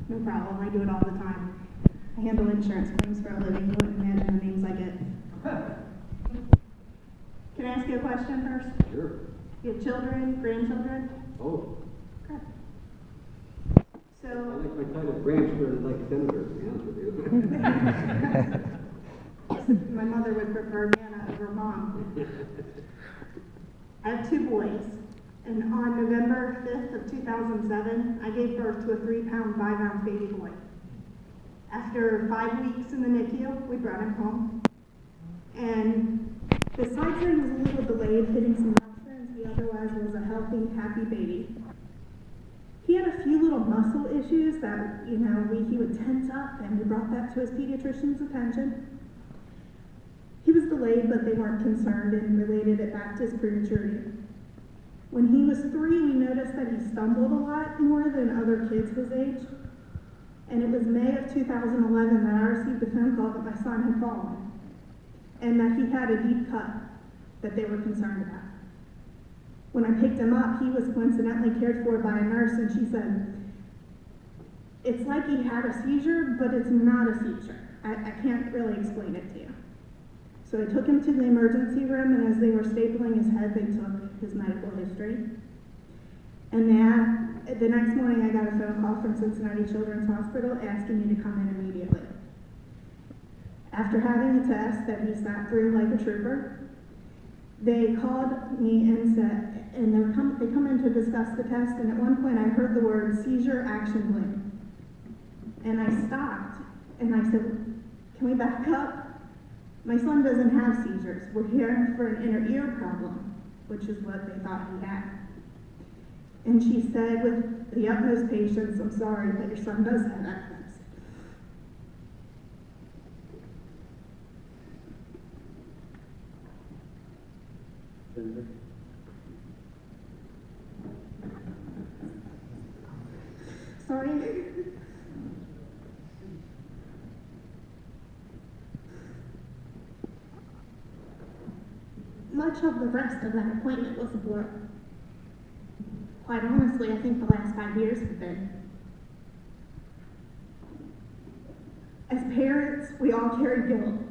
No problem, I do it all the time. I handle insurance claims for a living. You wouldn't imagine the names I get. Can I ask you a question first? Sure. You have children, grandchildren? Oh. Okay. I So, like my title grandchildren like senator, to be honest with you. my mother would prefer Nana over Mom. I have 2 boys, and on November 5th of 2007, I gave birth to a 3-pound, 5-ounce baby boy. After 5 weeks in the NICU, we brought him home, and the surgery was a little delayed, hitting some milestones. He otherwise was a healthy, happy baby. He had a few little muscle issues that, he would tense up, and we brought that to his pediatrician's attention. He was delayed, but they weren't concerned and related it back to his prematurity. When he was 3, we noticed that he stumbled a lot more than other kids his age. And it was May of 2011 that I received a phone call that my son had fallen and that he had a deep cut that they were concerned about. When I picked him up, he was coincidentally cared for by a nurse, and she said, "It's like he had a seizure, but it's not a seizure. I can't really explain it to you." So I took him to the emergency room, and as they were stapling his head, they took his medical history. And the next morning, I got a phone call from Cincinnati Children's Hospital asking me to come in immediately. After having a test that he sat through like a trooper, they called me and said, and they come in to discuss the test, and at one point I heard the word seizure action plan. And I stopped, and I said, "Can we back up? My son doesn't have seizures. We're here for an inner ear problem," which is what they thought he had. And she said with the utmost patience, "I'm sorry, but your son does have epilepsy." Sorry. Much of the rest of that appointment was a blur. Quite honestly, I think the last 5 years have been. As parents, we all carry guilt.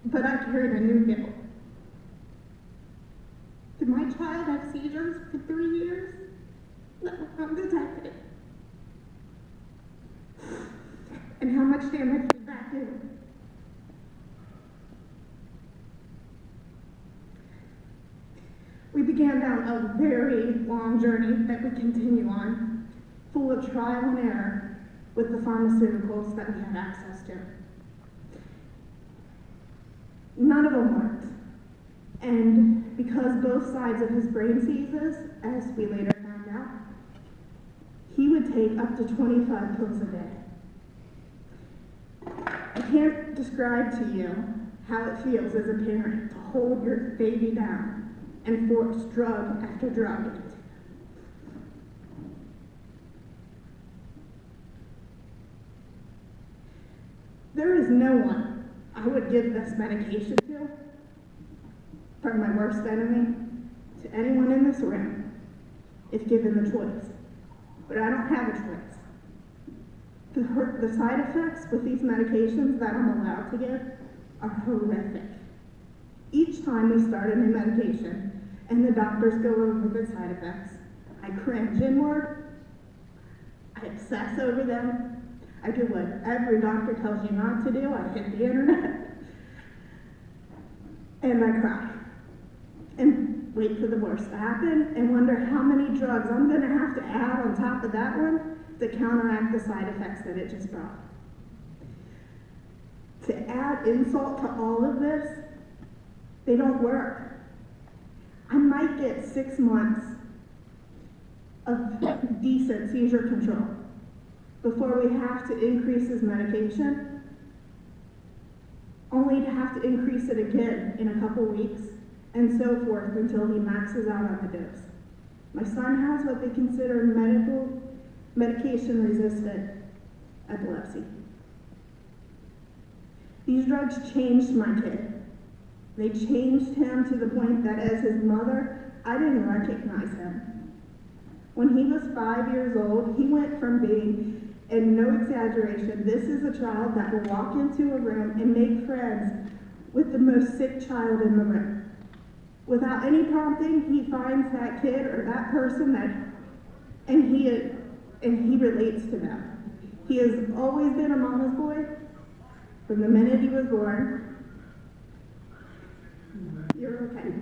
But I carried a new guilt. Did my child have seizures for 3 years that were undetected? And how much damage did that do? We began down a very long journey that we continue on, full of trial and error with the pharmaceuticals that we had access to. None of them worked. And because both sides of his brain seizes, as we later found out, he would take up to 25 pills a day. I can't describe to you how it feels as a parent to hold your baby down and force drug after drug into them. There is no one I would give this medication to, from my worst enemy to anyone in this room, if given the choice. But I don't have a choice. The side effects with these medications that I'm allowed to give are horrific. Each time we start a new medication and the doctors go over the side effects, I cringe inward, I obsess over them, I do what every doctor tells you not to do, I hit the internet, and I cry. And wait for the worst to happen and wonder how many drugs I'm going to have to add on top of that one to counteract the side effects that it just brought. To add insult to all of this, they don't work. I might get 6 months of decent seizure control before we have to increase his medication, only to have to increase it again in a couple weeks, and so forth until he maxes out on the dose. My son has what they consider medication-resistant epilepsy. These drugs changed my kid. They changed him to the point that as his mother, I didn't recognize him. When he was 5 years old, he went from being, and no exaggeration, this is a child that will walk into a room and make friends with the most sick child in the room. Without any prompting, he finds that kid or that person and he relates to them. He has always been a mama's boy from the minute he was born. You're okay.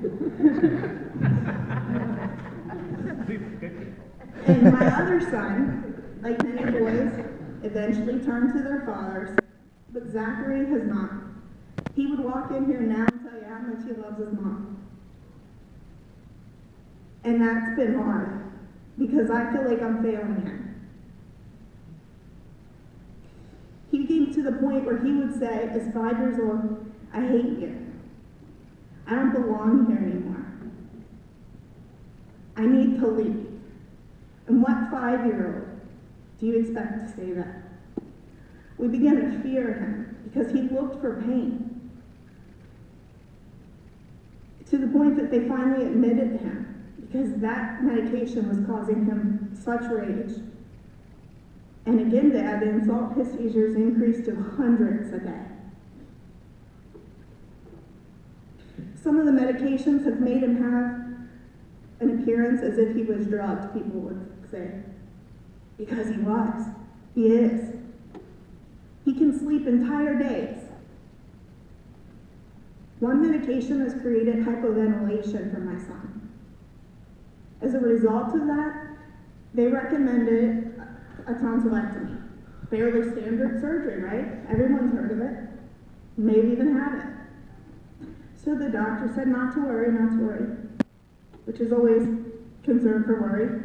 And my other son, like many boys, eventually turned to their fathers, but Zachary has not. He would walk in here now and tell you how much he loves his mom. And that's been hard, because I feel like I'm failing him. He came to the point where he would say, as 5 years old, I hate you. I don't belong here anymore. I need to leave. And what 5-year-old do you expect to say that? We began to fear him because he looked for pain. To the point that they finally admitted him because that medication was causing him such rage. And again, to add insult, his seizures increased to hundreds a day. Some of the medications have made him have an appearance as if he was drugged, people would say. Because he was. He is. He can sleep entire days. One medication has created hypoventilation for my son. As a result of that, they recommended a tonsillectomy. Fairly standard surgery, right? Everyone's heard of it. Maybe even had it. So the doctor said not to worry, not to worry, which is always concern for worry.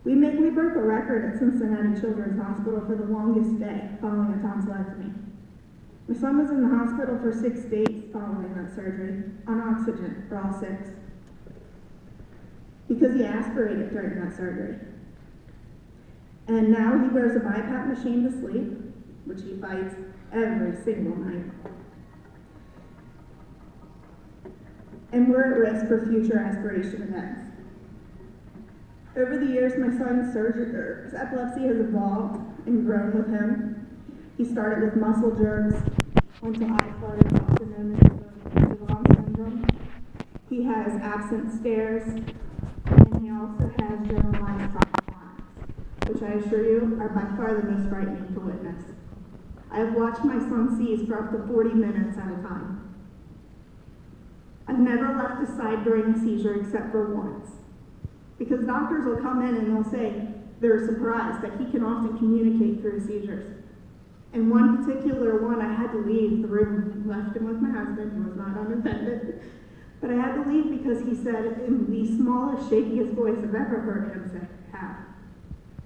We broke a record at Cincinnati Children's Hospital for the longest day following a tonsillectomy. My son was in the hospital for 6 days following that surgery, on oxygen for all 6, because he aspirated during that surgery. And now he wears a BiPAP machine to sleep, which he fights every single night. And we're at risk for future aspiration events. Over the years, my son's epilepsy has evolved and grown with him. He started with muscle jerks, went to eye flutters, also known as Savant syndrome. He has absent stares, and he also has generalized tonic-clonics, which I assure you are by far the most frightening to witness. I have watched my son seize for up to 40 minutes at a time. I've never left his side during a seizure except for once. Because doctors will come in and they'll say they're surprised that he can often communicate through seizures. And one particular one, I had to leave the room, left him with my husband, who was not unoffended. But I had to leave because he said in the smallest, shakiest voice I've ever heard him say,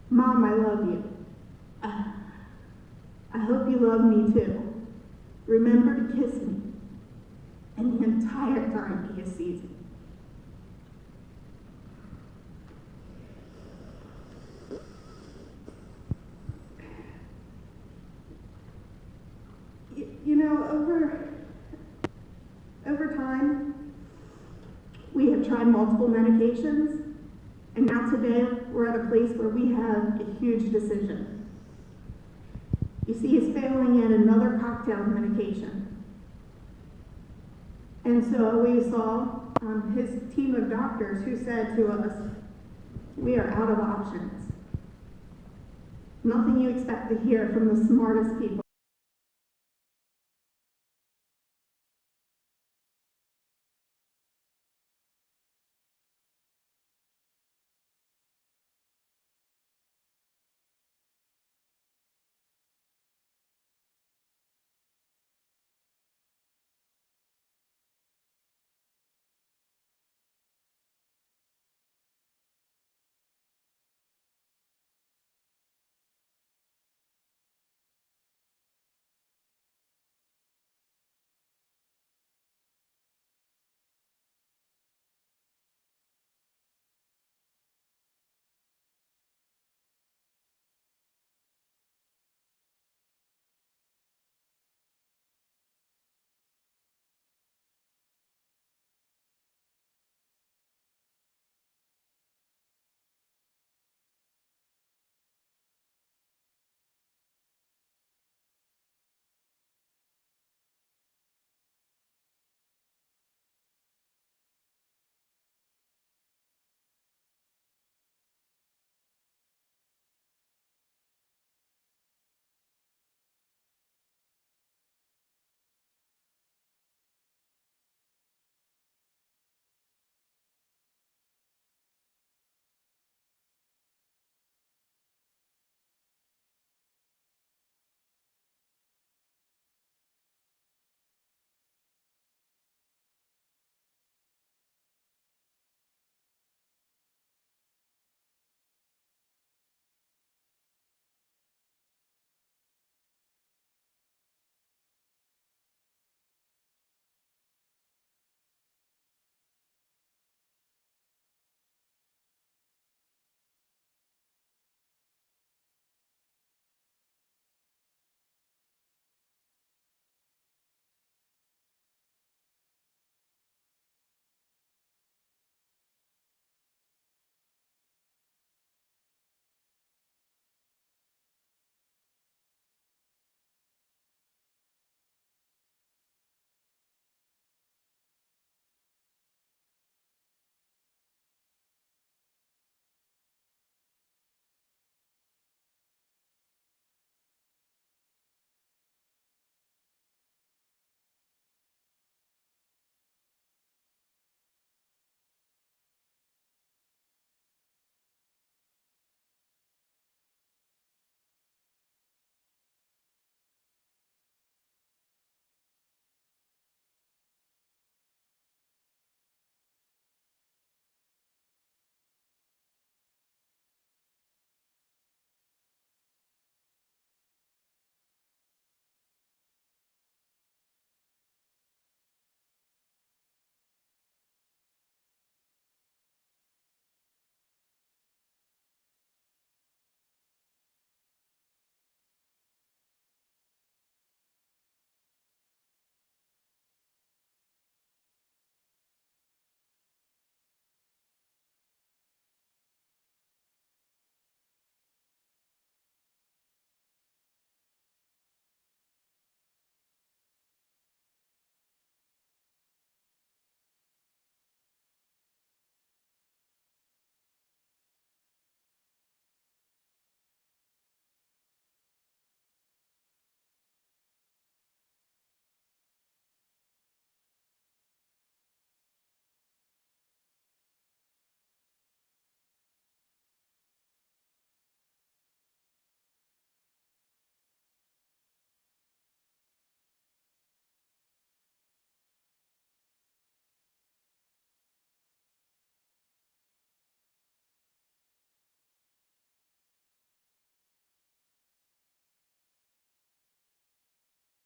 Mom, I love you. I hope you love me too. Remember to kiss me. And the entire time he is seizing. You know, over time, we have tried multiple medications, and now today we're at a place where we have a huge decision. You see, he's failing in another cocktail of medication. And so we saw his team of doctors who said to us, we are out of options. Nothing you expect to hear from the smartest people.